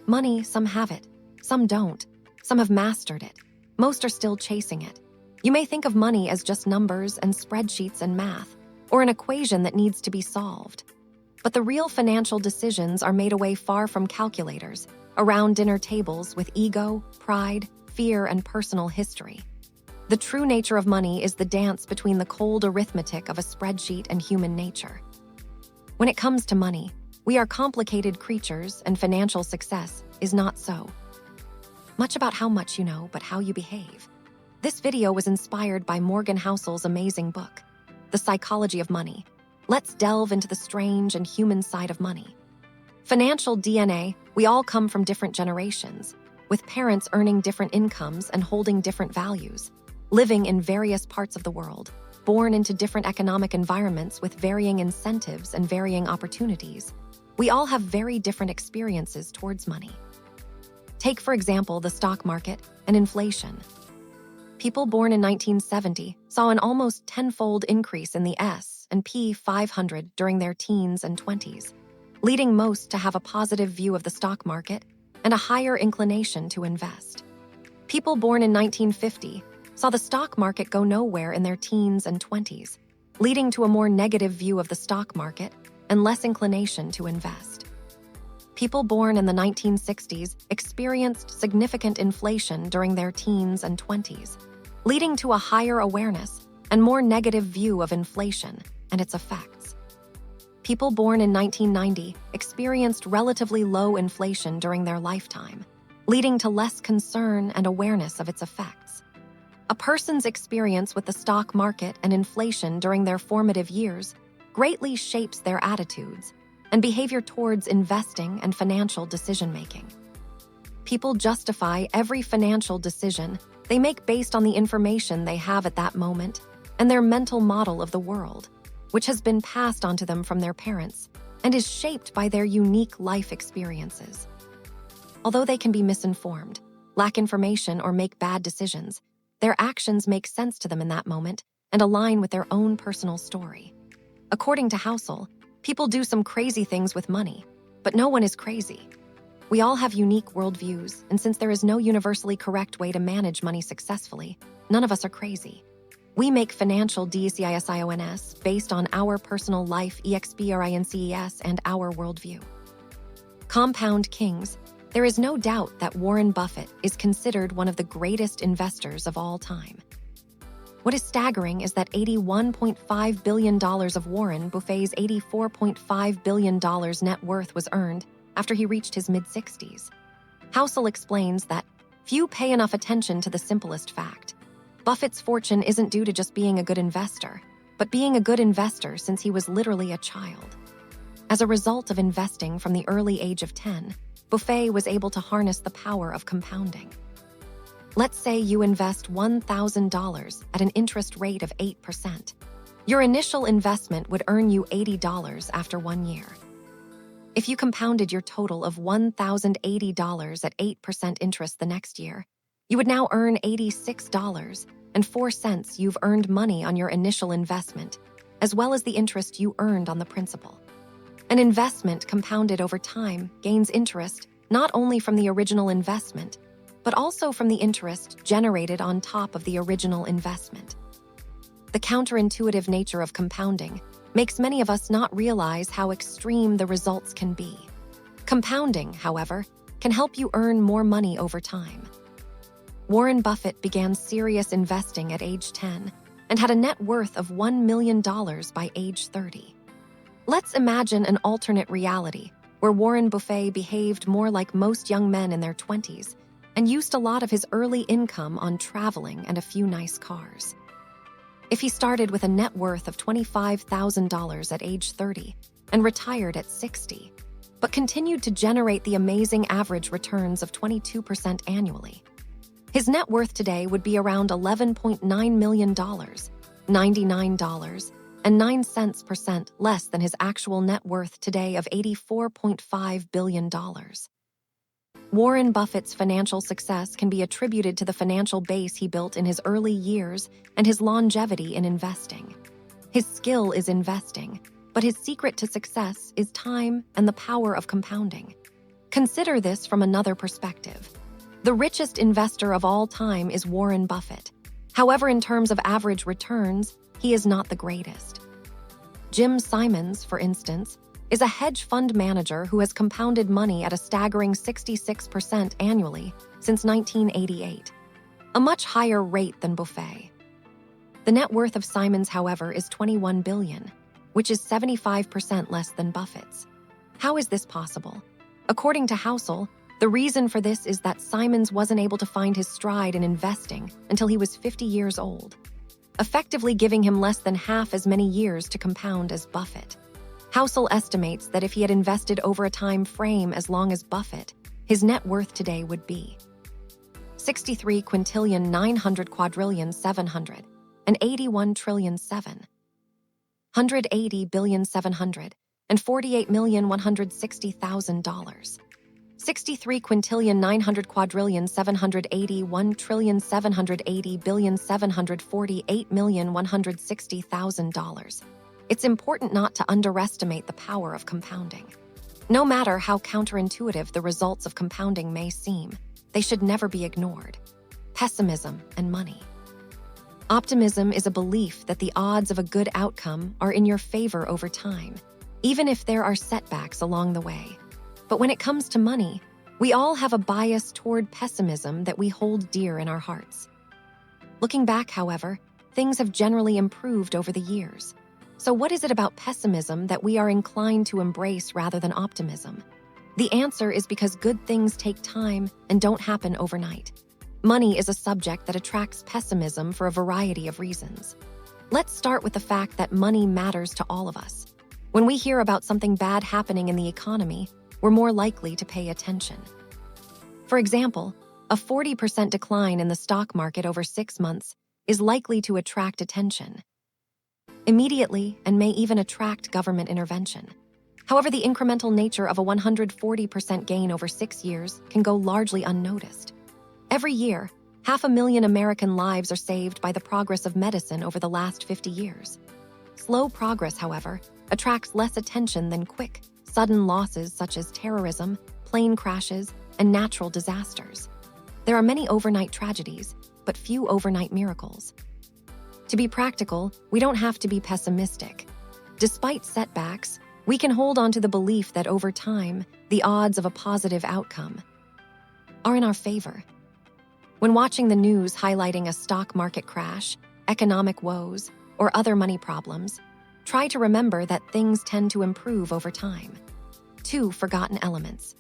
Money, some have it, some don't. Some have mastered it. Most are still chasing it. You may think of money as just numbers and spreadsheets and math, or an equation that needs to be solved. But the real financial decisions are made away far from calculators, around dinner tables with ego, pride, fear, and personal history. The true nature of money is the dance between the cold arithmetic of a spreadsheet and human nature. When it comes to money, we are complicated creatures, and financial success is not so. Much about how much you know, but how you behave. This video was inspired by Morgan Housel's amazing book, The Psychology of Money. Let's delve into the strange and human side of money. Financial DNA, we all come from different generations, with parents earning different incomes and holding different values, living in various parts of the world, born into different economic environments with varying incentives and varying opportunities. We all have very different experiences towards money. Take, for example, the stock market and inflation. People born in 1970 saw an almost tenfold increase in the S&P 500 during their teens and 20s, leading most to have a positive view of the stock market and a higher inclination to invest. People born in 1950 saw the stock market go nowhere in their teens and 20s, leading to a more negative view of the stock market and less inclination to invest. People born in the 1960s experienced significant inflation during their teens and 20s, leading to a higher awareness and more negative view of inflation and its effects. People born in 1990 experienced relatively low inflation during their lifetime, leading to less concern and awareness of its effects. A person's experience with the stock market and inflation during their formative years greatly shapes their attitudes and behavior towards investing and financial decision-making. People justify every financial decision they make based on the information they have at that moment and their mental model of the world, which has been passed on to them from their parents and is shaped by their unique life experiences. Although they can be misinformed, lack information, or make bad decisions, their actions make sense to them in that moment and align with their own personal story. According to Housel, people do some crazy things with money, but no one is crazy. We all have unique worldviews, and since there is no universally correct way to manage money successfully, none of us are crazy. We make financial decisions based on our personal life experiences and our worldview. Compound kings, there is no doubt that Warren Buffett is considered one of the greatest investors of all time. What is staggering is that $81.5 billion of Warren Buffett's $84.5 billion net worth was earned after he reached his mid-60s. Housel explains that few pay enough attention to the simplest fact. Buffett's fortune isn't due to just being a good investor, but being a good investor since he was literally a child. As a result of investing from the early age of 10, Buffett was able to harness the power of compounding. Let's say you invest $1,000 at an interest rate of 8%. Your initial investment would earn you $80 after 1 year. If you compounded your total of $1,080 at 8% interest the next year, you would now earn $86.04. You've earned money on your initial investment, as well as the interest you earned on the principal. An investment compounded over time gains interest not only from the original investment, but also from the interest generated on top of the original investment. The counterintuitive nature of compounding makes many of us not realize how extreme the results can be. Compounding, however, can help you earn more money over time. Warren Buffett began serious investing at age 10 and had a net worth of $1 million by age 30. Let's imagine an alternate reality where Warren Buffett behaved more like most young men in their 20s and used a lot of his early income on traveling and a few nice cars. If he started with a net worth of $25,000 at age 30 and retired at 60, but continued to generate the amazing average returns of 22% annually, his net worth today would be around $11.9 million, $99.09% less than his actual net worth today of $84.5 billion. Warren Buffett's financial success can be attributed to the financial base he built in his early years and his longevity in investing. His skill is investing, but his secret to success is time and the power of compounding. Consider this from another perspective. The richest investor of all time is Warren Buffett. However, in terms of average returns, he is not the greatest. Jim Simons, for instance, is a hedge fund manager who has compounded money at a staggering 66% annually since 1988, a much higher rate than Buffett. The net worth of Simons, however, is $21 billion, which is 75% less than Buffett's. How is this possible? According to Housel, the reason for this is that Simons wasn't able to find his stride in investing until he was 50 years old, effectively giving him less than half as many years to compound as Buffett. Housel estimates that if he had invested over a time frame as long as Buffett, his net worth today would be 63 quintillion 900 quadrillion 700 and 81 trillion 780 billion 700 and 48,160,000 dollars. 63 quintillion 900 quadrillion 781 trillion 780 billion 748,160,000 dollars. It's important not to underestimate the power of compounding. No matter how counterintuitive the results of compounding may seem, they should never be ignored. Pessimism and money. Optimism is a belief that the odds of a good outcome are in your favor over time, even if there are setbacks along the way. But when it comes to money, we all have a bias toward pessimism that we hold dear in our hearts. Looking back, however, things have generally improved over the years. So what is it about pessimism that we are inclined to embrace rather than optimism? The answer is because good things take time and don't happen overnight. Money is a subject that attracts pessimism for a variety of reasons. Let's start with the fact that money matters to all of us. When we hear about something bad happening in the economy, we're more likely to pay attention. For example, a 40% decline in the stock market over 6 months is likely to attract attention immediately and may even attract government intervention. However, the incremental nature of a 140% gain over 6 years can go largely unnoticed. Every year, 500,000 American lives are saved by the progress of medicine over the last 50 years. Slow progress, however, attracts less attention than quick, sudden losses such as terrorism, plane crashes, and natural disasters. There are many overnight tragedies, but few overnight miracles. To be practical, we don't have to be pessimistic. Despite setbacks, we can hold on to the belief that over time, the odds of a positive outcome are in our favor. When watching the news highlighting a stock market crash, economic woes, or other money problems, try to remember that things tend to improve over time. 2 forgotten elements.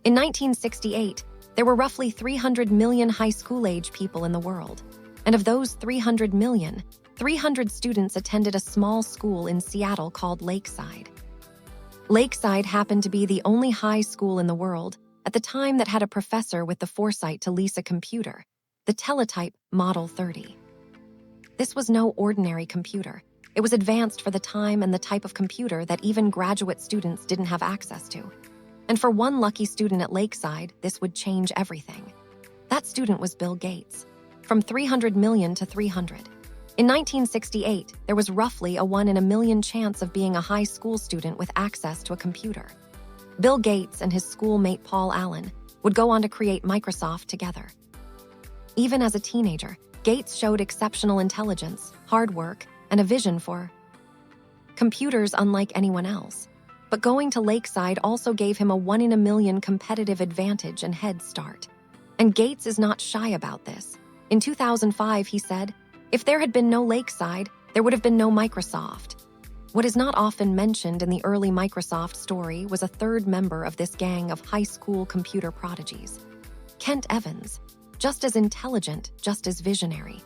In 1968, there were roughly 300 million high school-age people in the world, and of those 300 million, 300 students attended a small school in Seattle called Lakeside. Lakeside happened to be the only high school in the world at the time that had a professor with the foresight to lease a computer, the teletype Model 30. This was no ordinary computer. It was advanced for the time and the type of computer that even graduate students didn't have access to. And for one lucky student at Lakeside, this would change everything. That student was Bill Gates. From 300 million to 300. In 1968, there was roughly a 1 in a million chance of being a high school student with access to a computer. Bill Gates and his schoolmate Paul Allen would go on to create Microsoft together. Even as a teenager, Gates showed exceptional intelligence, hard work, and a vision for computers unlike anyone else. But going to Lakeside also gave him a 1 in a million competitive advantage and head start. And Gates is not shy about this. In 2005, he said, "If there had been no Lakeside, there would have been no Microsoft." What is not often mentioned in the early Microsoft story was a third member of this gang of high school computer prodigies, Kent Evans, just as intelligent, just as visionary.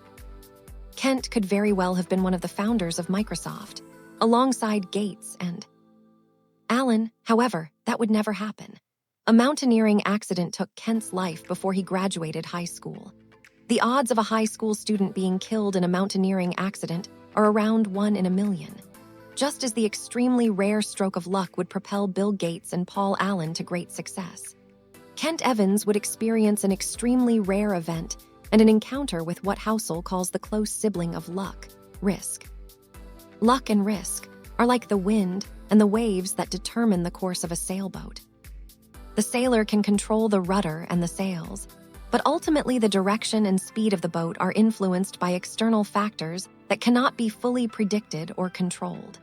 Kent could very well have been one of the founders of Microsoft, alongside Gates and Allen. However, that would never happen. A mountaineering accident took Kent's life before he graduated high school. The odds of a high school student being killed in a mountaineering accident are around 1 in a million. Just as the extremely rare stroke of luck would propel Bill Gates and Paul Allen to great success, Kent Evans would experience an extremely rare event and an encounter with what Housel calls the close sibling of luck, risk. Luck and risk are like the wind and the waves that determine the course of a sailboat. The sailor can control the rudder and the sails, but ultimately the direction and speed of the boat are influenced by external factors that cannot be fully predicted or controlled.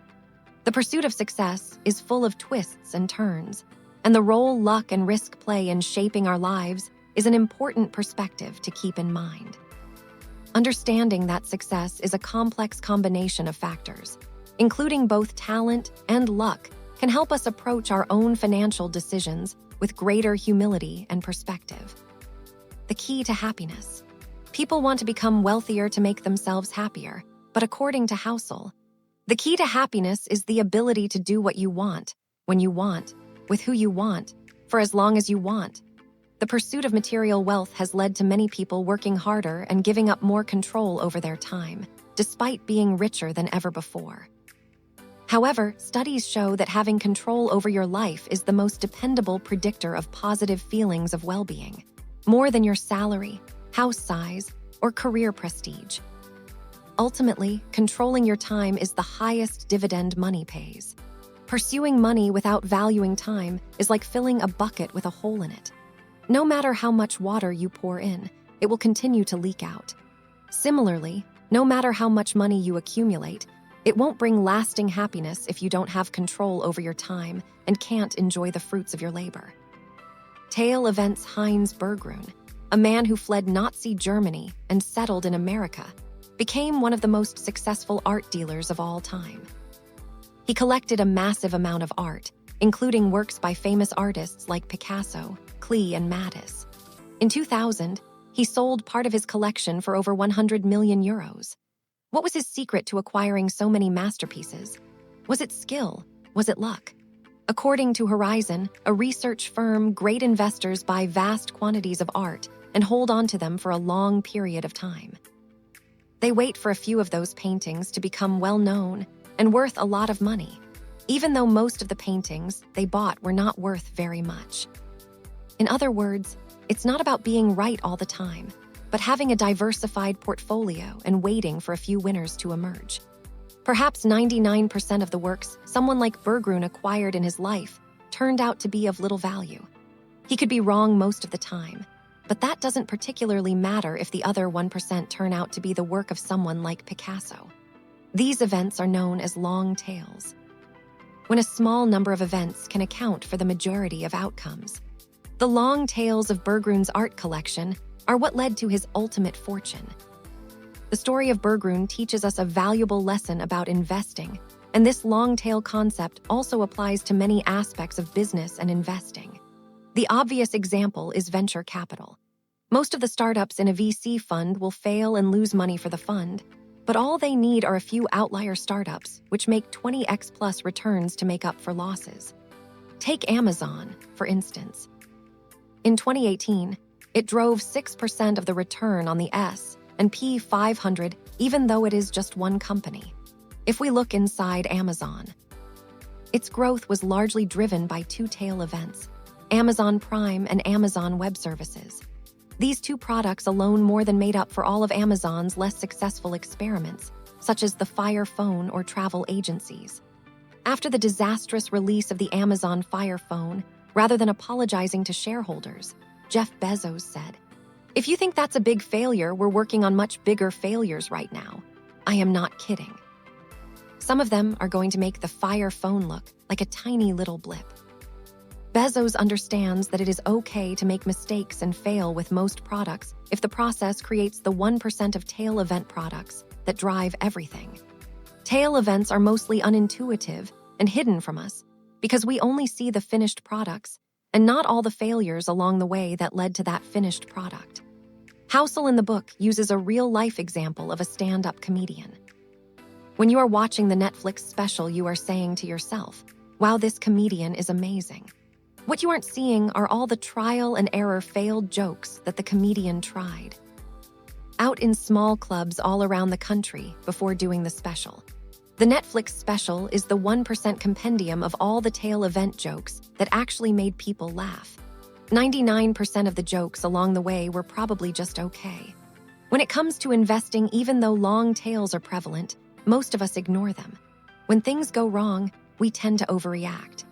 The pursuit of success is full of twists and turns, and the role luck and risk play in shaping our lives is an important perspective to keep in mind. Understanding that success is a complex combination of factors, including both talent and luck, can help us approach our own financial decisions with greater humility and perspective. The key to happiness. People want to become wealthier to make themselves happier, but according to Housel, the key to happiness is the ability to do what you want, when you want, with who you want, for as long as you want. The pursuit of material wealth has led to many people working harder and giving up more control over their time, despite being richer than ever before. However, studies show that having control over your life is the most dependable predictor of positive feelings of well-being, more than your salary, house size, or career prestige. Ultimately, controlling your time is the highest dividend money pays. Pursuing money without valuing time is like filling a bucket with a hole in it. No matter how much water you pour in, it will continue to leak out. Similarly, no matter how much money you accumulate, it won't bring lasting happiness if you don't have control over your time and can't enjoy the fruits of your labor. Tale events Heinz Berggruen, a man who fled Nazi Germany and settled in America, became one of the most successful art dealers of all time. He collected a massive amount of art, including works by famous artists like Picasso, Klee, and Matisse. In 2000, he sold part of his collection for over 100 million euros. What was his secret to acquiring so many masterpieces? Was it skill? Was it luck? According to Horizon, a research firm, great investors buy vast quantities of art and hold on to them for a long period of time. They wait for a few of those paintings to become well-known and worth a lot of money, even though most of the paintings they bought were not worth very much. In other words, it's not about being right all the time, but having a diversified portfolio and waiting for a few winners to emerge. Perhaps 99% of the works someone like Berggruen acquired in his life turned out to be of little value. He could be wrong most of the time, but that doesn't particularly matter if the other 1% turn out to be the work of someone like Picasso. These events are known as long tails. When a small number of events can account for the majority of outcomes. The long tails of Berggrun's art collection are what led to his ultimate fortune. The story of Berggruen teaches us a valuable lesson about investing, and this long tail concept also applies to many aspects of business and investing. The obvious example is venture capital. Most of the startups in a VC fund will fail and lose money for the fund, but all they need are a few outlier startups which make 20x plus returns to make up for losses. Take Amazon, for instance. In 2018, it drove 6% of the return on the S&P 500, even though it is just one company. If we look inside Amazon, its growth was largely driven by two tail events, Amazon Prime and Amazon Web Services. These two products alone more than made up for all of Amazon's less successful experiments, such as the Fire Phone or travel agencies. After the disastrous release of the Amazon Fire Phone, rather than apologizing to shareholders, Jeff Bezos said, "If you think that's a big failure, we're working on much bigger failures right now. I am not kidding." Some of them are going to make the Fire Phone look like a tiny little blip. Bezos understands that it is okay to make mistakes and fail with most products if the process creates the 1% of tail event products that drive everything. Tail events are mostly unintuitive and hidden from us because we only see the finished products and not all the failures along the way that led to that finished product. Housel in the book uses a real-life example of a stand-up comedian. When you are watching the Netflix special, you are saying to yourself, "Wow, this comedian is amazing." What you aren't seeing are all the trial and error failed jokes that the comedian tried. Out in small clubs all around the country before doing the special. The Netflix special is the 1% compendium of all the tail event jokes that actually made people laugh. 99% of the jokes along the way were probably just okay. When it comes to investing, even though long tails are prevalent, most of us ignore them. When things go wrong, we tend to overreact.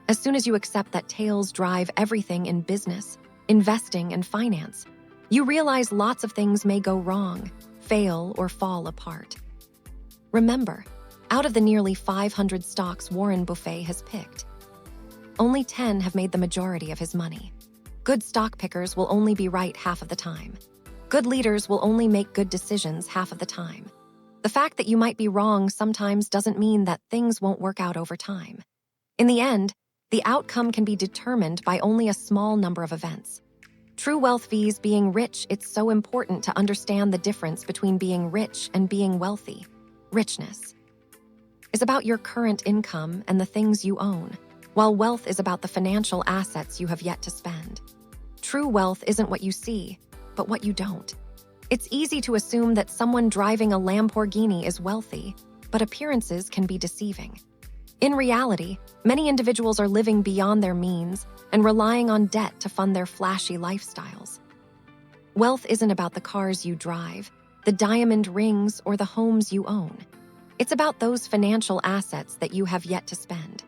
As soon as you accept that tails drive everything in business, investing, and finance, you realize lots of things may go wrong, fail, or fall apart. Remember, out of the nearly 500 stocks Warren Buffett has picked, only 10 have made the majority of his money. Good stock pickers will only be right half of the time. Good leaders will only make good decisions half of the time. The fact that you might be wrong sometimes doesn't mean that things won't work out over time. In the end, the outcome can be determined by only a small number of events. True wealth vs. being rich. It's so important to understand the difference between being rich and being wealthy. Richness is about your current income and the things you own, while wealth is about the financial assets you have yet to spend. True wealth isn't what you see, but what you don't. It's easy to assume that someone driving a Lamborghini is wealthy, but appearances can be deceiving. In reality, many individuals are living beyond their means and relying on debt to fund their flashy lifestyles. Wealth isn't about the cars you drive, the diamond rings, or the homes you own. It's about those financial assets that you have yet to spend.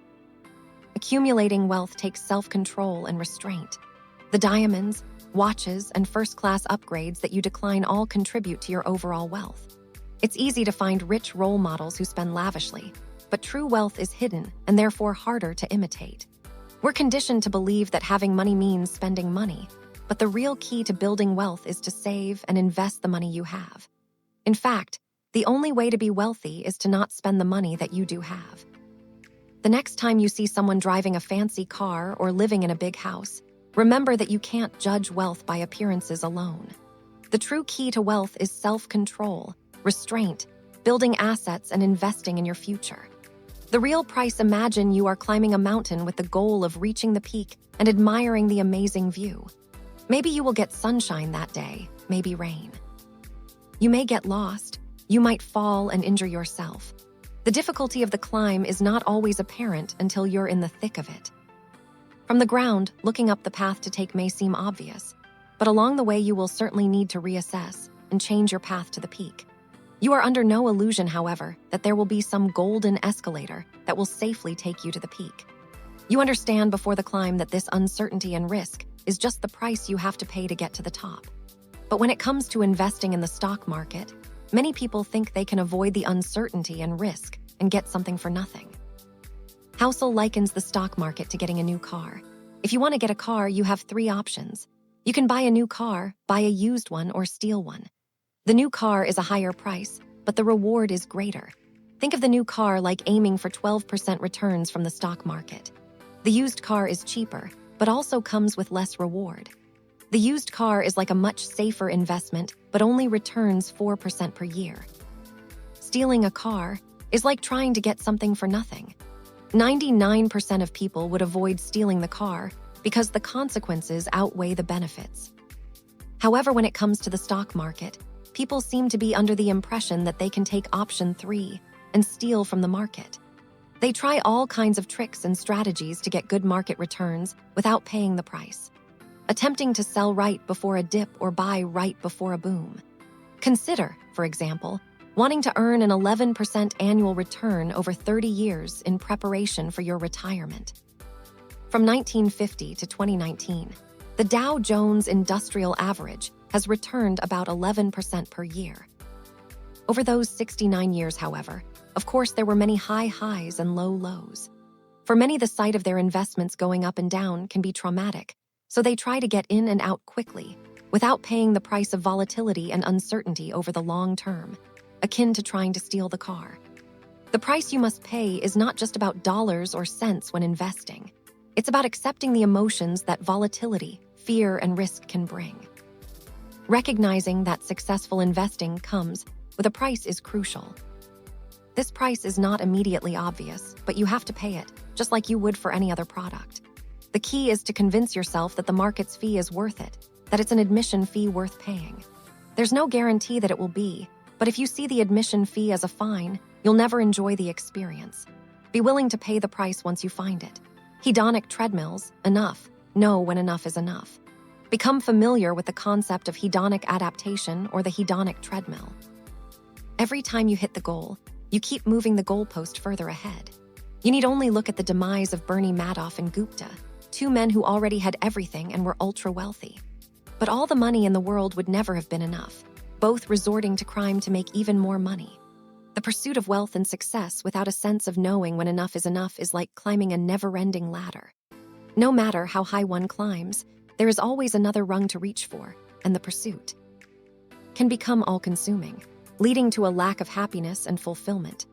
Accumulating wealth takes self-control and restraint. The diamonds, watches, and first-class upgrades that you decline all contribute to your overall wealth. It's easy to find rich role models who spend lavishly, but true wealth is hidden and therefore harder to imitate. We're conditioned to believe that having money means spending money, but the real key to building wealth is to save and invest the money you have. In fact, the only way to be wealthy is to not spend the money that you do have. The next time you see someone driving a fancy car or living in a big house, remember that you can't judge wealth by appearances alone. The true key to wealth is self-control, restraint, building assets, and investing in your future. The real price. Imagine you are climbing a mountain with the goal of reaching the peak and admiring the amazing view. Maybe you will get sunshine that day, maybe rain. You may get lost, you might fall and injure yourself. The difficulty of the climb is not always apparent until you're in the thick of it. From the ground, looking up the path to take may seem obvious, but along the way you will certainly need to reassess and change your path to the peak. You are under no illusion, however, that there will be some golden escalator that will safely take you to the peak. You understand before the climb that this uncertainty and risk is just the price you have to pay to get to the top. But when it comes to investing in the stock market, many people think they can avoid the uncertainty and risk and get something for nothing. Housel likens the stock market to getting a new car. If you want to get a car, you have 3 options. You can buy a new car, buy a used one, or steal one. The new car is a higher price, but the reward is greater. Think of the new car like aiming for 12% returns from the stock market. The used car is cheaper, but also comes with less reward. The used car is like a much safer investment, but only returns 4% per year. Stealing a car is like trying to get something for nothing. 99% of people would avoid stealing the car because the consequences outweigh the benefits. However, when it comes to the stock market, people seem to be under the impression that they can take option 3 and steal from the market. They try all kinds of tricks and strategies to get good market returns without paying the price, attempting to sell right before a dip or buy right before a boom. Consider, for example, wanting to earn an 11% annual return over 30 years in preparation for your retirement. From 1950 to 2019, the Dow Jones Industrial Average has returned about 11% per year. Over those 69 years, however, of course, there were many high highs and low lows. For many, the sight of their investments going up and down can be traumatic, so they try to get in and out quickly, without paying the price of volatility and uncertainty over the long term, akin to trying to steal the car. The price you must pay is not just about dollars or cents when investing. It's about accepting the emotions that volatility, fear, and risk can bring. Recognizing that successful investing comes with a price is crucial. This price is not immediately obvious, but you have to pay it, just like you would for any other product. The key is to convince yourself that the market's fee is worth it, that it's an admission fee worth paying. There's no guarantee that it will be, but if you see the admission fee as a fine, you'll never enjoy the experience. Be willing to pay the price once you find it. Hedonic treadmills, enough. Know when enough is enough. Become familiar with the concept of hedonic adaptation or the hedonic treadmill. Every time you hit the goal, you keep moving the goalpost further ahead. You need only look at the demise of Bernie Madoff and Gupta, two men who already had everything and were ultra-wealthy. But all the money in the world would never have been enough, both resorting to crime to make even more money. The pursuit of wealth and success without a sense of knowing when enough is like climbing a never-ending ladder. No matter how high one climbs, there is always another rung to reach for, and the pursuit can become all-consuming, leading to a lack of happiness and fulfillment.